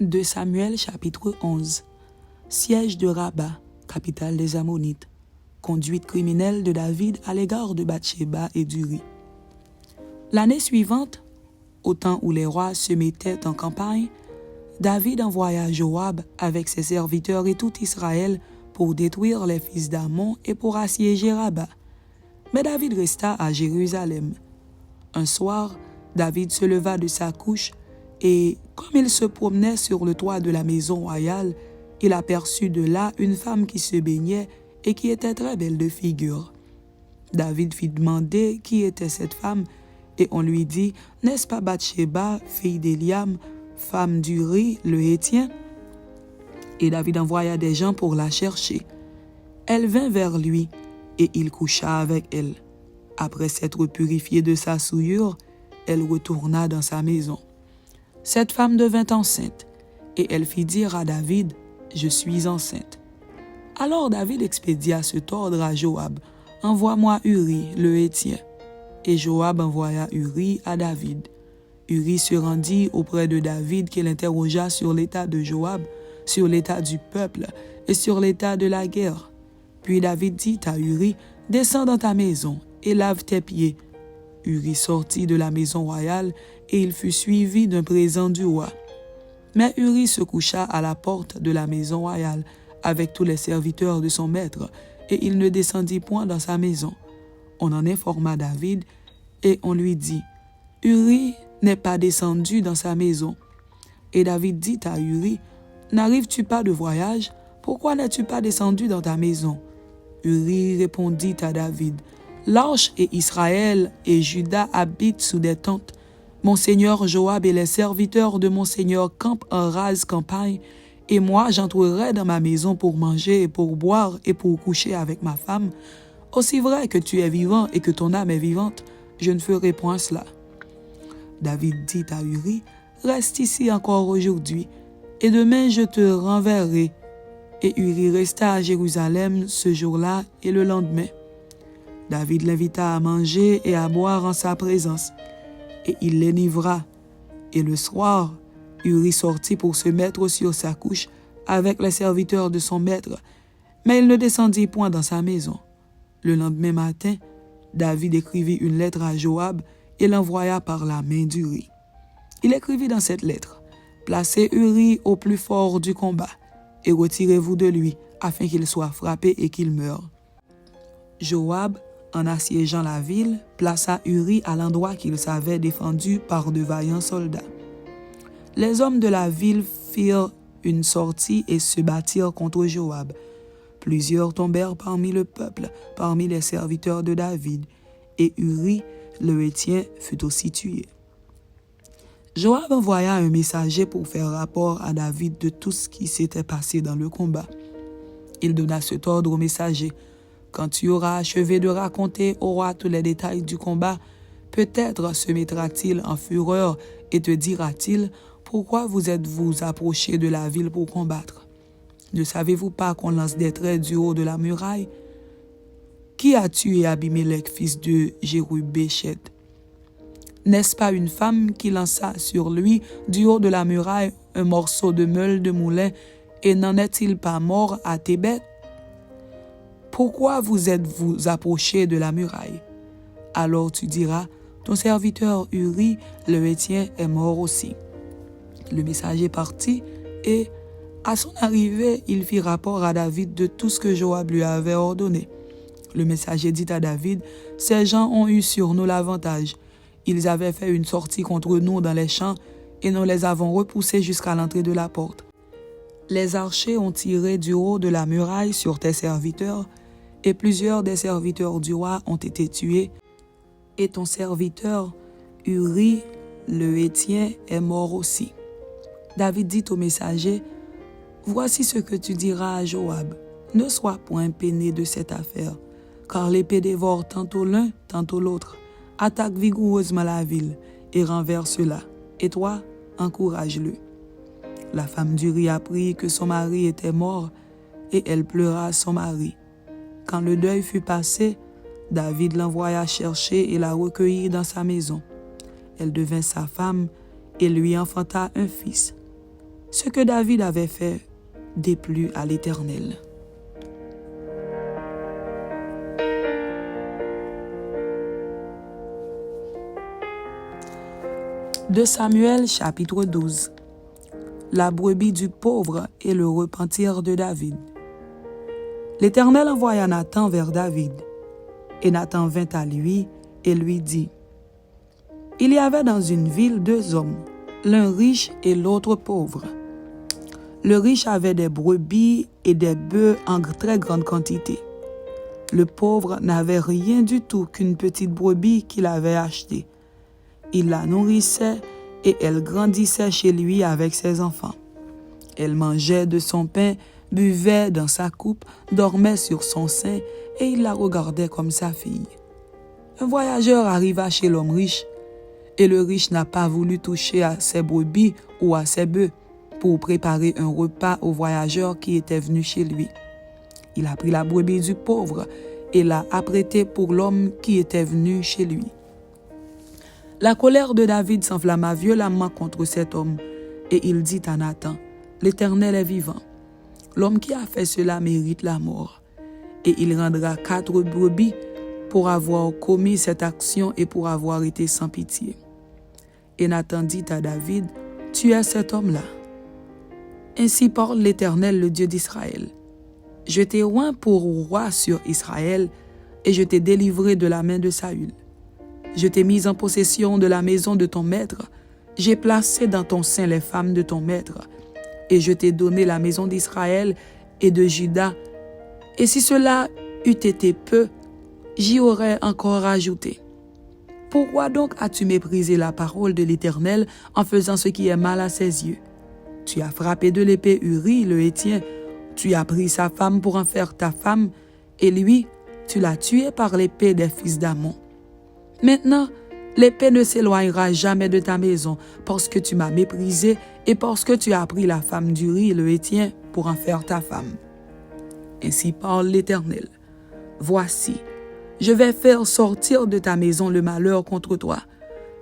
2 Samuel chapitre 11. Siège de Raba, capitale des Ammonites. Conduite criminelle de David à l'égard de Bathsheba et d'Uri. L'année suivante, au temps où les rois se mettaient en campagne, David envoya Joab avec ses serviteurs et tout Israël pour détruire les fils d'Ammon et pour assiéger Raba. Mais David resta à Jérusalem. Un soir, David se leva de sa couche et, comme il se promenait sur le toit de la maison royale, il aperçut de là une femme qui se baignait et qui était très belle de figure. David fit demander qui était cette femme, et on lui dit, « N'est-ce pas Bathsheba, fille d'Éliam, femme d'Uri, le Hétien ?» Et David envoya des gens pour la chercher. Elle vint vers lui, et il coucha avec elle. Après s'être purifiée de sa souillure, elle retourna dans sa maison. Cette femme devint enceinte, et elle fit dire à David, « Je suis enceinte. » Alors David expédia cet ordre à Joab, « Envoie-moi Uri, le Hétien. » Et Joab envoya Uri à David. Uri se rendit auprès de David qui l'interrogea sur l'état de Joab, sur l'état du peuple et sur l'état de la guerre. Puis David dit à Uri, « Descends dans ta maison et lave tes pieds. » Uri sortit de la maison royale et il fut suivi d'un présent du roi. Mais Uri se coucha à la porte de la maison royale avec tous les serviteurs de son maître, et il ne descendit point dans sa maison. On en informa David, et on lui dit, « Uri n'est pas descendu dans sa maison. » Et David dit à Uri, « N'arrives-tu pas de voyage? Pourquoi n'es-tu pas descendu dans ta maison? » Uri répondit à David, « L'arche et Israël et Juda habitent sous des tentes. Mon seigneur Joab et les serviteurs de mon seigneur campent en rase campagne, et moi j'entrerai dans ma maison pour manger et pour boire et pour coucher avec ma femme. Aussi vrai que tu es vivant et que ton âme est vivante, je ne ferai point cela. » David dit à Uri, « Reste ici encore aujourd'hui, et demain je te renverrai. » Et Uri resta à Jérusalem ce jour-là et le lendemain. David l'invita à manger et à boire en sa présence, et il l'enivra. Et le soir, Uri sortit pour se mettre sur sa couche avec les serviteurs de son maître, mais il ne descendit point dans sa maison. Le lendemain matin, David écrivit une lettre à Joab et l'envoya par la main d'Uri. Il écrivit dans cette lettre, « Placez Uri au plus fort du combat, et retirez-vous de lui, afin qu'il soit frappé et qu'il meure. » Joab, en assiégeant la ville, plaça Uri à l'endroit qu'il savait défendu par de vaillants soldats. Les hommes de la ville firent une sortie et se battirent contre Joab. Plusieurs tombèrent parmi le peuple, parmi les serviteurs de David, et Uri, le Hétien, fut aussi tué. Joab envoya un messager pour faire rapport à David de tout ce qui s'était passé dans le combat. Il donna cet ordre au messager, « Quand tu auras achevé de raconter au roi tous les détails du combat, peut-être se mettra-t-il en fureur et te dira-t-il, « Pourquoi vous êtes-vous approchés de la ville pour combattre? Ne savez-vous pas qu'on lance des traits du haut de la muraille? Qui a tué Abimelech, fils de Jérubéchet? N'est-ce pas une femme qui lança sur lui du haut de la muraille un morceau de meule de moulin, et n'en est-il pas mort à Thébet? Pourquoi vous êtes-vous approchés de la muraille? Alors tu diras, ton serviteur Uri, le Hétien, est mort aussi. » Le messager partit et, à son arrivée, il fit rapport à David de tout ce que Joab lui avait ordonné. Le messager dit à David, « Ces gens ont eu sur nous l'avantage. Ils avaient fait une sortie contre nous dans les champs et nous les avons repoussés jusqu'à l'entrée de la porte. Les archers ont tiré du haut de la muraille sur tes serviteurs, et plusieurs des serviteurs du roi ont été tués, et ton serviteur Uri, le Hétien, est mort aussi. » David dit au messager, « Voici ce que tu diras à Joab. Ne sois point peiné de cette affaire, car l'épée dévore tantôt l'un, tantôt l'autre. Attaque vigoureusement la ville et renverse-la. Et toi, encourage-le. » La femme d'Uri apprit que son mari était mort, et elle pleura son mari. Quand le deuil fut passé, David l'envoya chercher et la recueillit dans sa maison. Elle devint sa femme et lui enfanta un fils. Ce que David avait fait déplut à l'Éternel. De Samuel chapitre 12. La brebis du pauvre et le repentir de David. L'Éternel envoya Nathan vers David, et Nathan vint à lui et lui dit, « Il y avait dans une ville 2 hommes, l'un riche et l'autre pauvre. Le riche avait des brebis et des bœufs en très grande quantité. Le pauvre n'avait rien du tout qu'une petite brebis qu'il avait achetée. Il la nourrissait et elle grandissait chez lui avec ses enfants. Elle mangeait de son pain, buvait dans sa coupe, dormait sur son sein et il la regardait comme sa fille. Un voyageur arriva chez l'homme riche et le riche n'a pas voulu toucher à ses brebis ou à ses bœufs pour préparer un repas au voyageur qui était venu chez lui. Il a pris la brebis du pauvre et l'a apprêtée pour l'homme qui était venu chez lui. La colère de David s'enflamma violemment contre cet homme, et il dit à Nathan, « L'Éternel est vivant. L'homme qui a fait cela mérite la mort, et il rendra 4 brebis pour avoir commis cette action et pour avoir été sans pitié. » Et Nathan dit à David, « Tu es cet homme-là. Ainsi parle l'Éternel, le Dieu d'Israël. Je t'ai oint pour roi sur Israël, et je t'ai délivré de la main de Saül. Je t'ai mis en possession de la maison de ton maître, j'ai placé dans ton sein les femmes de ton maître, et je t'ai donné la maison d'Israël et de Juda. Et si cela eût été peu, j'y aurais encore ajouté. Pourquoi donc as-tu méprisé la parole de l'Éternel en faisant ce qui est mal à ses yeux? Tu as frappé de l'épée Uri, le Héthien, tu as pris sa femme pour en faire ta femme, et lui, tu l'as tué par l'épée des fils d'Ammon. Maintenant, l'épée ne s'éloignera jamais de ta maison, parce que tu m'as méprisé et parce que tu as pris la femme d'Uri, le Héthien, pour en faire ta femme. Ainsi parle l'Éternel. Voici, je vais faire sortir de ta maison le malheur contre toi.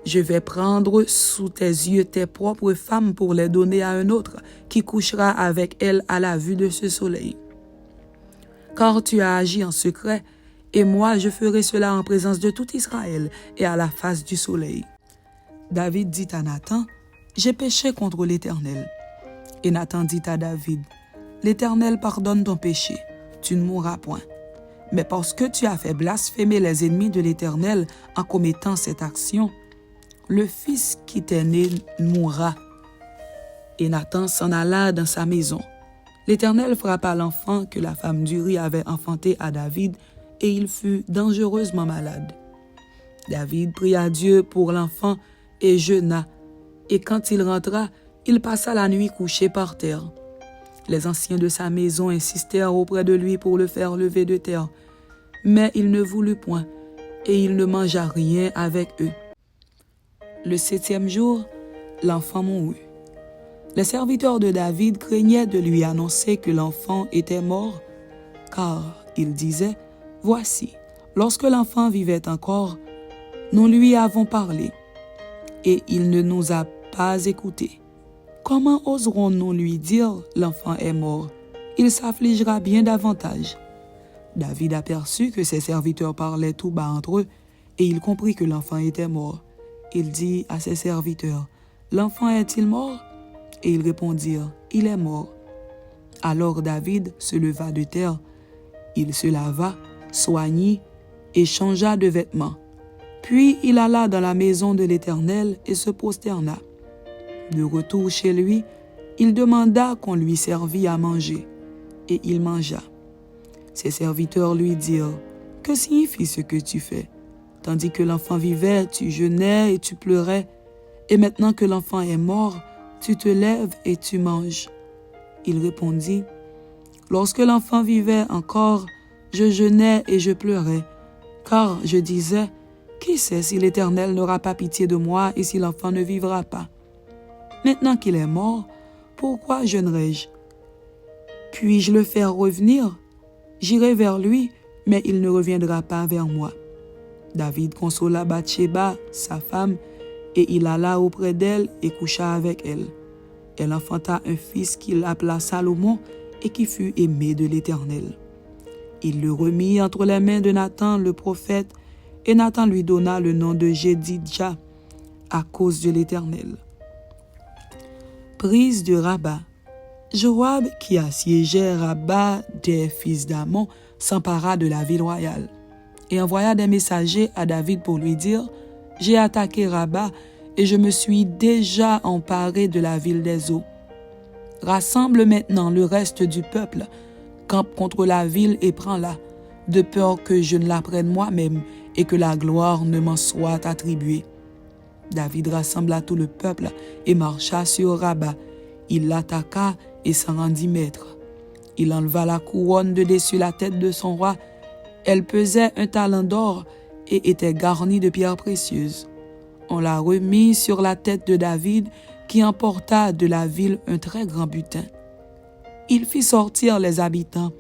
Je vais prendre sous tes yeux tes propres femmes pour les donner à un autre, qui couchera avec elles à la vue de ce soleil. Car tu as agi en secret, et moi je ferai cela en présence de tout Israël et à la face du soleil. » David dit à Nathan, « J'ai péché contre l'Éternel. » Et Nathan dit à David, « L'Éternel pardonne ton péché, tu ne mourras point. Mais parce que tu as fait blasphémer les ennemis de l'Éternel en commettant cette action, le fils qui t'est né mourra. » Et Nathan s'en alla dans sa maison. L'Éternel frappa l'enfant que la femme d'Uri avait enfanté à David, et il fut dangereusement malade. David pria Dieu pour l'enfant et jeûna, et quand il rentra, il passa la nuit couché par terre. Les anciens de sa maison insistèrent auprès de lui pour le faire lever de terre, mais il ne voulut point, et il ne mangea rien avec eux. Le 7e jour, l'enfant mourut. Les serviteurs de David craignaient de lui annoncer que l'enfant était mort, car ils disaient, « Voici, lorsque l'enfant vivait encore, nous lui avons parlé, et il ne nous a pas écoutés. Comment oserons-nous lui dire, l'enfant est mort? Il s'affligera bien davantage. » David aperçut que ses serviteurs parlaient tout bas entre eux, et il comprit que l'enfant était mort. Il dit à ses serviteurs, « L'enfant est-il mort? » Et ils répondirent, « Il est mort. » Alors David se leva de terre, il se lava, soignit et changea de vêtements. Puis il alla dans la maison de l'Éternel et se prosterna. De retour chez lui, il demanda qu'on lui servît à manger, et il mangea. Ses serviteurs lui dirent, « Que signifie ce que tu fais? Tandis que l'enfant vivait, tu jeûnais et tu pleurais, et maintenant que l'enfant est mort, tu te lèves et tu manges. » Il répondit, « Lorsque l'enfant vivait encore, je jeûnais et je pleurais, car je disais, « Qui sait si l'Éternel n'aura pas pitié de moi et si l'enfant ne vivra pas? Maintenant qu'il est mort, pourquoi jeûnerai-je? Puis-je le faire revenir? J'irai vers lui, mais il ne reviendra pas vers moi. » David consola Bathsheba, sa femme, et il alla auprès d'elle et coucha avec elle. Elle enfanta un fils qu'il appela Salomon et qui fut aimé de l'Éternel. Il le remit entre les mains de Nathan le prophète, et Nathan lui donna le nom de Jédidja à cause de l'Éternel. Prise de Rabba. Joab, qui assiégeait Rabba des fils d'Ammon, s'empara de la ville royale et envoya des messagers à David pour lui dire « J'ai attaqué Rabba et je me suis déjà emparé de la ville des eaux. Rassemble maintenant le reste du peuple, campe contre la ville et prends-la, de peur que je ne la prenne moi-même et que la gloire ne m'en soit attribuée. » David rassembla tout le peuple et marcha sur Rabba. Il l'attaqua et s'en rendit maître. Il enleva la couronne de dessus la tête de son roi. Elle pesait 1 talent d'or et était garnie de pierres précieuses. On la remit sur la tête de David, qui emporta de la ville un très grand butin. Il fit sortir les habitants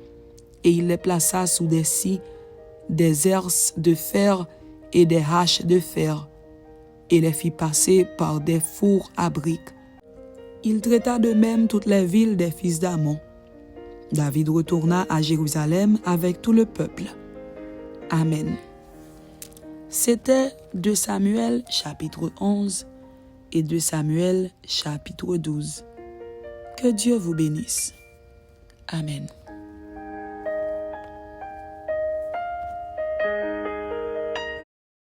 et il les plaça sous des scies, des herses de fer et des haches de fer, et les fit passer par des fours à briques. Il traita de même toutes les villes des fils d'Ammon. David retourna à Jérusalem avec tout le peuple. Amen. C'était 2 Samuel chapitre 11 et 2 Samuel chapitre 12. Que Dieu vous bénisse. Amen.